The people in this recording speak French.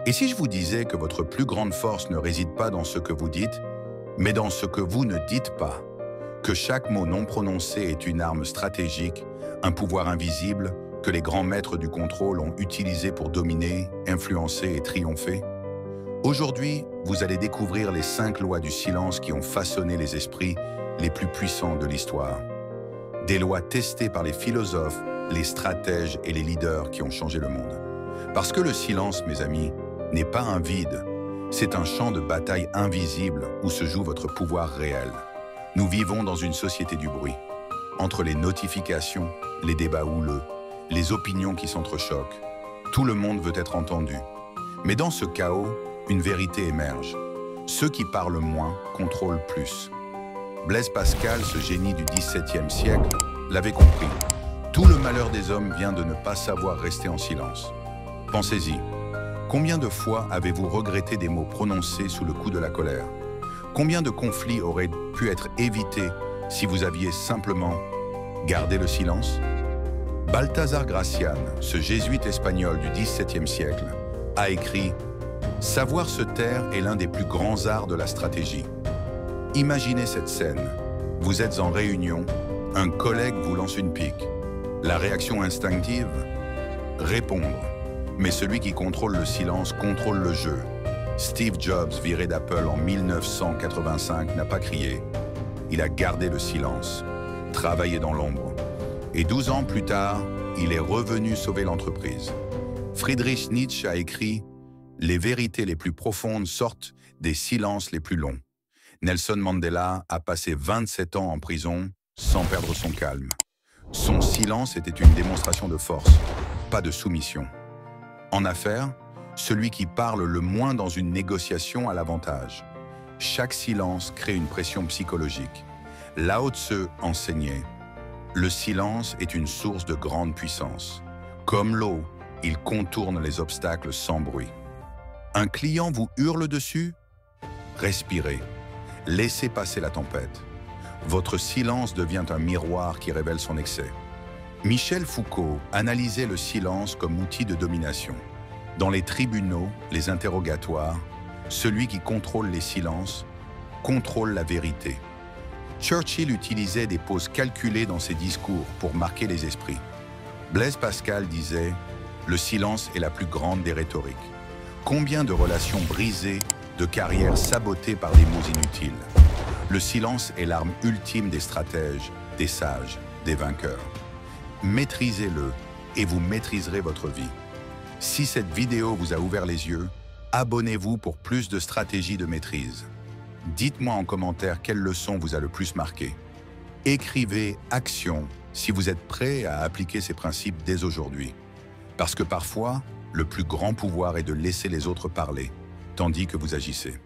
Et si je vous disais que votre plus grande force ne réside pas dans ce que vous dites, mais dans ce que vous ne dites pas, que chaque mot non prononcé est une arme stratégique, un pouvoir invisible que les grands maîtres du contrôle ont utilisé pour dominer, influencer et triompher? Aujourd'hui, vous allez découvrir les 5 lois du silence qui ont façonné les esprits les plus puissants de l'histoire. Des lois testées par les philosophes, les stratèges et les leaders qui ont changé le monde. Parce que le silence, mes amis, n'est pas un vide, c'est un champ de bataille invisible où se joue votre pouvoir réel. Nous vivons dans une société du bruit. Entre les notifications, les débats houleux, les opinions qui s'entrechoquent, tout le monde veut être entendu. Mais dans ce chaos, une vérité émerge. Ceux qui parlent moins contrôlent plus. Blaise Pascal, ce génie du XVIIe siècle, l'avait compris. Tout le malheur des hommes vient de ne pas savoir rester en silence. Pensez-y. Combien de fois avez-vous regretté des mots prononcés sous le coup de la colère? Combien de conflits auraient pu être évités si vous aviez simplement gardé le silence? Balthazar Gracián, ce jésuite espagnol du XVIIe siècle, a écrit « Savoir se taire est l'un des plus grands arts de la stratégie. » Imaginez cette scène. Vous êtes en réunion, un collègue vous lance une pique. La réaction instinctive? Répondre. Mais celui qui contrôle le silence contrôle le jeu. Steve Jobs, viré d'Apple en 1985, n'a pas crié. Il a gardé le silence, travaillé dans l'ombre. Et 12 ans plus tard, il est revenu sauver l'entreprise. Friedrich Nietzsche a écrit « Les vérités les plus profondes sortent des silences les plus longs ». Nelson Mandela a passé 27 ans en prison sans perdre son calme. Son silence était une démonstration de force, pas de soumission. En affaires, celui qui parle le moins dans une négociation a l'avantage. Chaque silence crée une pression psychologique. Lao Tse enseignait « Le silence est une source de grande puissance. Comme l'eau, il contourne les obstacles sans bruit. » Un client vous hurle dessus? Respirez. Laissez passer la tempête. Votre silence devient un miroir qui révèle son excès. Michel Foucault analysait le silence comme outil de domination. Dans les tribunaux, les interrogatoires, celui qui contrôle les silences contrôle la vérité. Churchill utilisait des pauses calculées dans ses discours pour marquer les esprits. Blaise Pascal disait « Le silence est la plus grande des rhétoriques. » Combien de relations brisées, de carrières sabotées par des mots inutiles? Le silence est l'arme ultime des stratèges, des sages, des vainqueurs. Maîtrisez-le et vous maîtriserez votre vie. Si cette vidéo vous a ouvert les yeux, abonnez-vous pour plus de stratégies de maîtrise. Dites-moi en commentaire quelle leçon vous a le plus marqué. Écrivez « Action » si vous êtes prêt à appliquer ces principes dès aujourd'hui. Parce que parfois, le plus grand pouvoir est de laisser les autres parler, tandis que vous agissez.